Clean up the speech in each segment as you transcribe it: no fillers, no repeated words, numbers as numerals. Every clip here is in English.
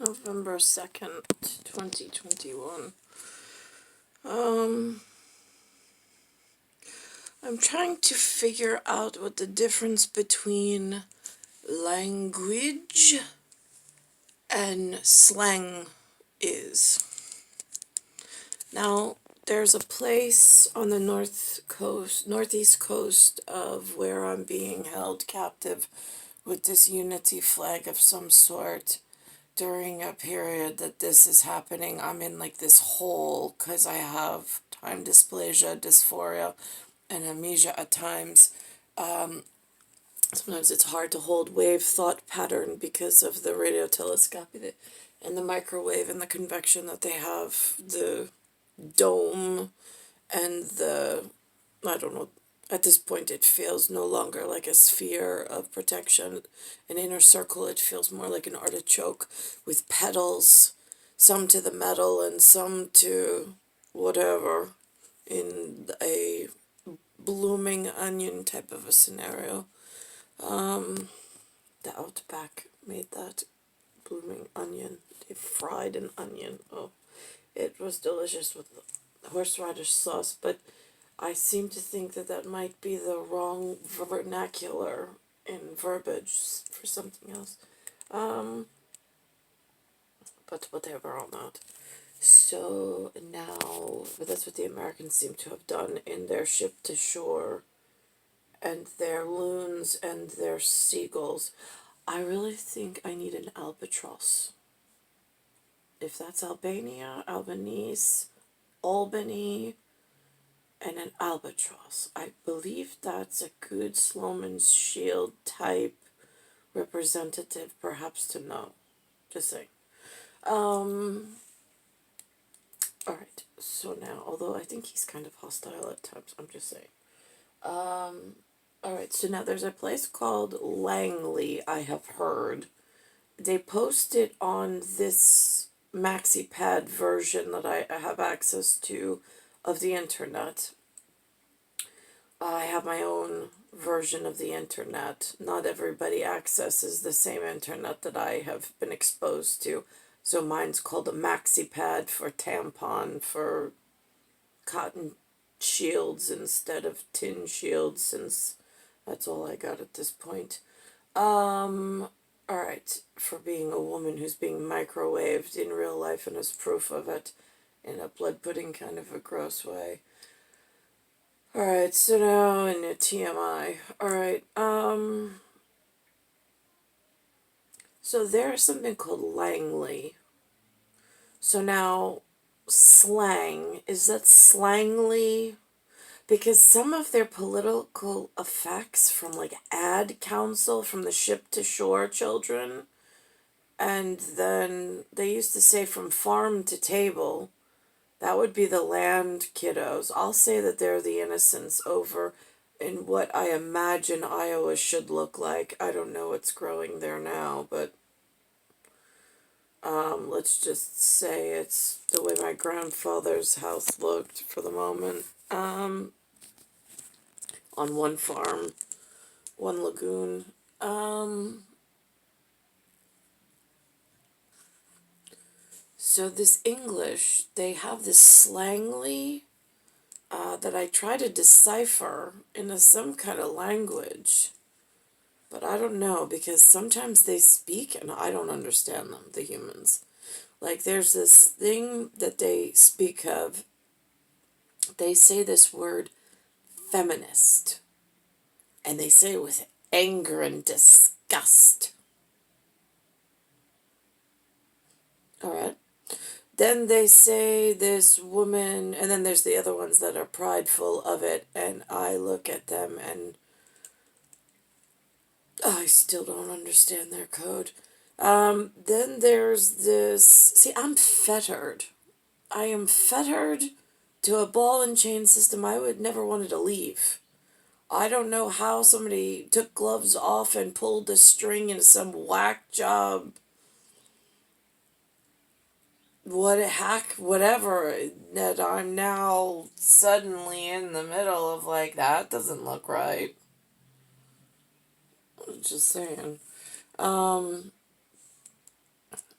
November 2nd, 2021. I'm trying to figure out what the difference between language and slang is. Now, there's a place on the northeast coast of where I'm being held captive with this unity flag of some sort. During a period that this is happening, I'm in like this hole because I have time dysplasia, dysphoria, and amnesia at times. Sometimes it's hard to hold wave thought pattern because of the radiotelescopy and the microwave and the convection that they have, the dome and the, I don't know, at this point it feels no longer like a sphere of protection, an inner circle. It feels more like an artichoke with petals, some to the metal and some to whatever, in a blooming onion type of a scenario. The Outback made that blooming onion. They fried an onion. Oh, it was delicious with horseradish sauce, but I seem to think that that might be the wrong vernacular in verbiage for something else. But whatever on that. So now, but that's what the Americans seem to have done in their ship to shore and their loons and their seagulls. I really think I need an albatross. If that's Albania, Albanese, Albany, and an albatross. I believe that's a good Sloman's Shield type representative, perhaps to know. Just saying. Alright, so now, although I think he's kind of hostile at times, I'm just saying. Alright, so now there's a place called Langley, I have heard. They posted on this MAXIPAD version that I have access to of the internet. I have my own version of the internet. Not everybody accesses the same internet that I have been exposed to. So mine's called a MAXIPAD for tampon, for cotton shields instead of tin shields, since that's all I got at this point. Alright, for being a woman who's being microwaved in real life and as proof of it in a blood pudding kind of a gross way. Alright, so now in a TMI. Alright, so there's something called Langley. So now, slang, is that slangly? Because some of their political effects from like ad council from the ship to shore children, and then they used to say from farm to table, that would be the land kiddos. I'll say that they're the innocents over in what I imagine Iowa should look like. I don't know what's growing there now, but let's just say it's the way my grandfather's house looked for the moment. On one farm, one lagoon. So this English, they have this slangly that I try to decipher into some kind of language. But I don't know, because sometimes they speak and I don't understand them, the humans. Like there's this thing that they speak of. They say this word feminist. And they say it with anger and disgust. Alright? Then they say this woman, and then there's the other ones that are prideful of it, and I look at them and I still don't understand their code. Then there's this, see, I'm fettered. I am fettered to a ball and chain system I would never wanted to leave. I don't know how somebody took gloves off and pulled the string into some whack job, whatever, that I'm now suddenly in the middle of, like, that doesn't look right. Just saying.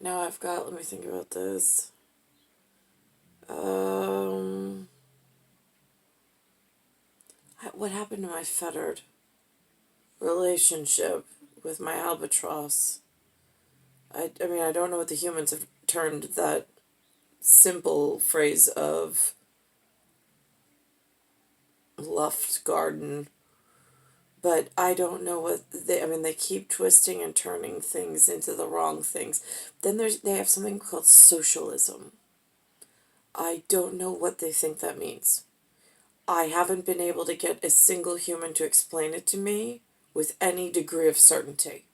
Now I've got, let me think about this. Um, what happened to my fettered relationship with my albatross? I mean, I don't know what the humans have turned that simple phrase of Luft garden, but I don't know what I mean, they keep twisting and turning things into the wrong things. Then they have something called socialism. I don't know what they think that means. I haven't been able to get a single human to explain it to me with any degree of certainty.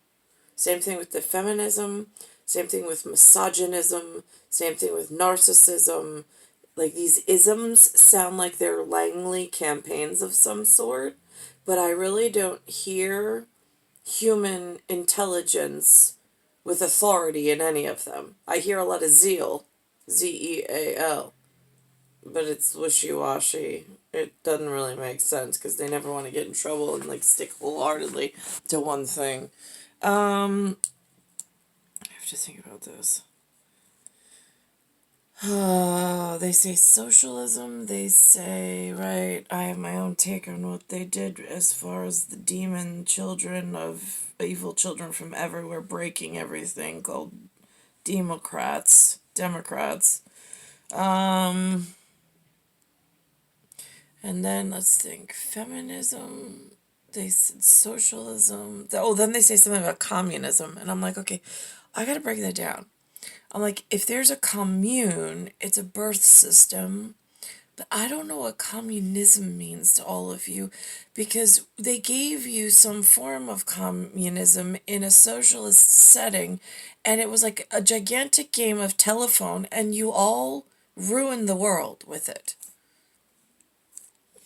Same thing with the feminism, same thing with misogynism, same thing with narcissism. Like, these isms sound like they're Langley campaigns of some sort, but I really don't hear human intelligence with authority in any of them. I hear a lot of zeal, Zeal, but it's wishy-washy. It doesn't really make sense because they never want to get in trouble and like stick wholeheartedly to one thing. I have to think about this. They say socialism, they say, right, I have my own take on what they did as far as the demon children of evil children from everywhere breaking everything called Democrats. And then let's think, feminism, they said socialism. Then they say something about communism, and I'm like, okay, I gotta break that down. I'm like, if there's a commune, it's a birth system, but I don't know what communism means to all of you, because they gave you some form of communism in a socialist setting, and it was like a gigantic game of telephone, and you all ruined the world with it.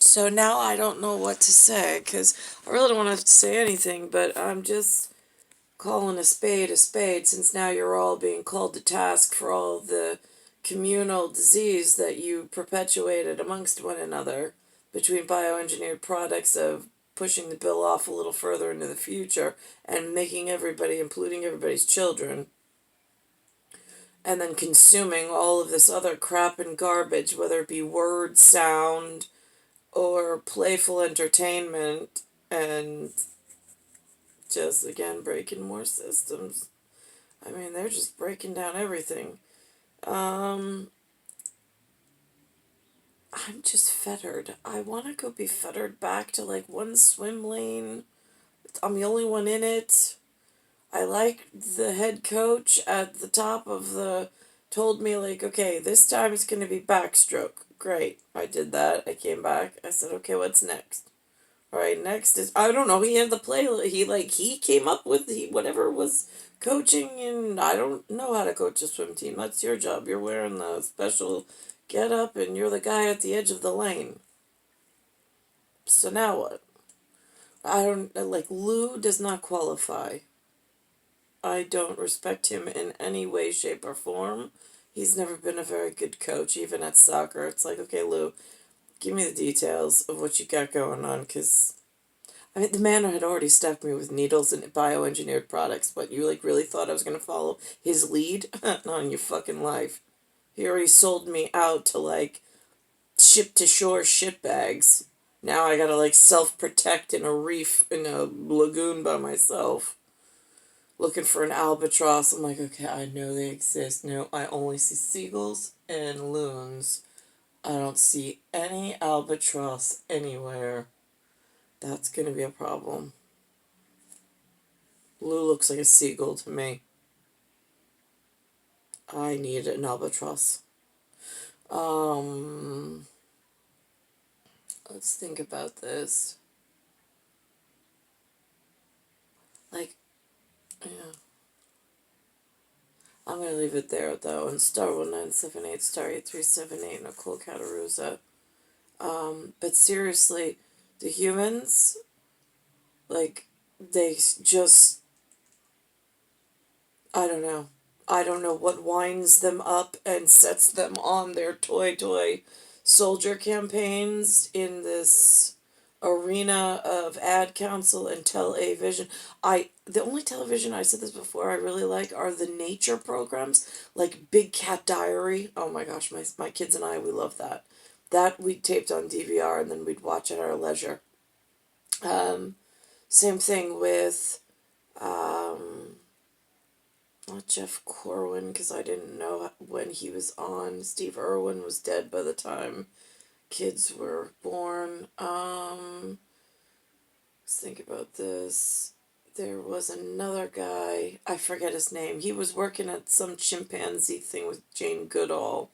So now I don't know what to say, because I really don't want to have to say anything, but I'm just calling a spade, since now you're all being called to task for all the communal disease that you perpetuated amongst one another between bioengineered products of pushing the bill off a little further into the future and making everybody, including everybody's children, and then consuming all of this other crap and garbage, whether it be word, sound, or playful entertainment, and just again breaking more systems. I mean, they're just breaking down everything. I'm just fettered. I want to go be fettered back to like one swim lane. I'm the only one in it. I like the head coach at the top of the told me like, okay, this time it's going to be backstroke. Great. I did that. I came back. I said, okay, what's next? All right, next is, I don't know. He had the play. He came up with whatever was coaching, and I don't know how to coach a swim team. That's your job. You're wearing the special get up, and you're the guy at the edge of the lane. So now what? I don't like Lou does not qualify. I don't respect him in any way, shape, or form. He's never been a very good coach, even at soccer. It's like, okay, Lou, give me the details of what you got going on, because I mean, the man had already stuck me with needles and bioengineered products, but you like really thought I was gonna follow his lead? Not in your fucking life. He already sold me out to like ship to shore shit bags. Now I gotta like self protect in a reef in a lagoon by myself. Looking for an albatross. I'm like, okay, I know they exist. No, I only see seagulls and loons. I don't see any albatross anywhere. That's gonna be a problem. Lou looks like a seagull to me. I need an albatross. Um, let's think about this. Like, yeah. I'm gonna leave it there though. And star 1978, star 8378, Nicole Cattaruzza. But seriously, the humans, like, they just, I don't know. I don't know what winds them up and sets them on their toy soldier campaigns in this arena of ad council and television. The only television, I said this before, I really like are the nature programs, like Big Cat Diary. Oh my gosh, my kids and I, we love that. That we taped on DVR and then we'd watch at our leisure. Same thing with not Jeff Corwin, because I didn't know when he was on. Steve Irwin was dead by the time kids were born. Let's think about this. There was another guy, I forget his name. He was working at some chimpanzee thing with Jane Goodall.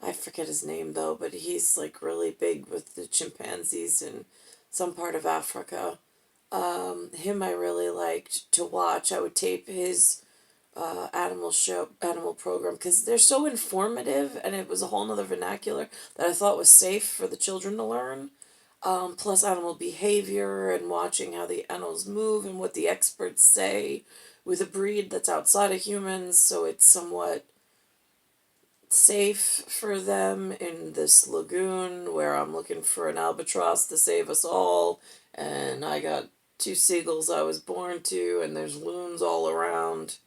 I forget his name though, but he's like really big with the chimpanzees in some part of Africa. Him I really liked to watch. I would tape his animal program, because they're so informative, and it was a whole nother vernacular that I thought was safe for the children to learn. Plus animal behavior and watching how the animals move and what the experts say with a breed that's outside of humans, so it's somewhat safe for them in this lagoon where I'm looking for an albatross to save us all, and I got two seagulls I was born to, and there's loons all around.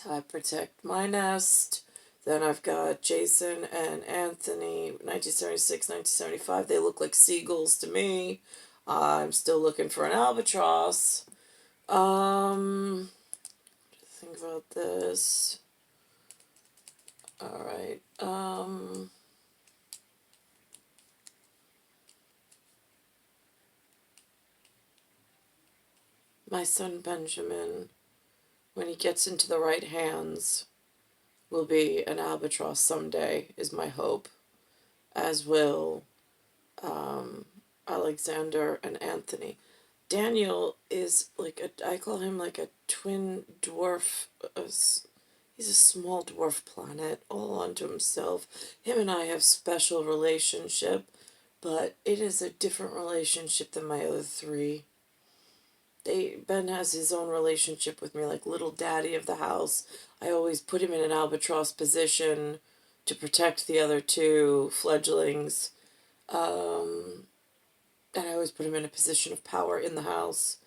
I protect my nest. Then I've got Jason and Anthony, 1976, 1975. They look like seagulls to me. I'm still looking for an albatross. Think about this. Alright. My son Benjamin, when he gets into the right hands, will be an albatross someday, is my hope. As will Alexander and Anthony. Daniel is I call him like a twin dwarf. He's a small dwarf planet all unto himself. Him and I have special relationship, but it is a different relationship than my other three. Ben has his own relationship with me, like little daddy of the house. I always put him in an albatross position to protect the other two fledglings. And I always put him in a position of power in the house,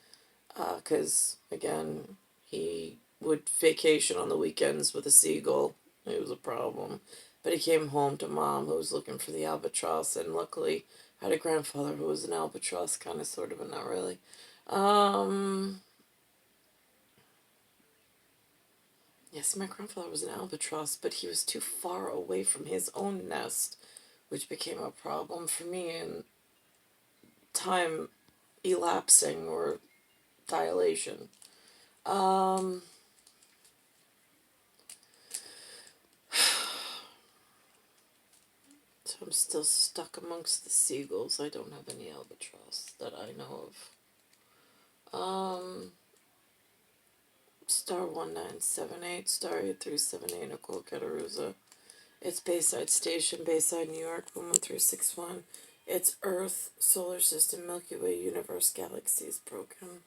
because, again, he would vacation on the weekends with a seagull. It was a problem. But he came home to Mom, who was looking for the albatross, and luckily had a grandfather who was an albatross, kind of, sort of, but not really. Yes, my grandfather was an albatross, but he was too far away from his own nest, which became a problem for me, and time elapsing or dilation. So I'm still stuck amongst the seagulls. I don't have any albatross that I know of. Star 1978, Star 8378, Nicole, Cattaruzza. It's Bayside Station, Bayside, New York, 11361. It's Earth, Solar System, Milky Way, Universe, Galaxies program.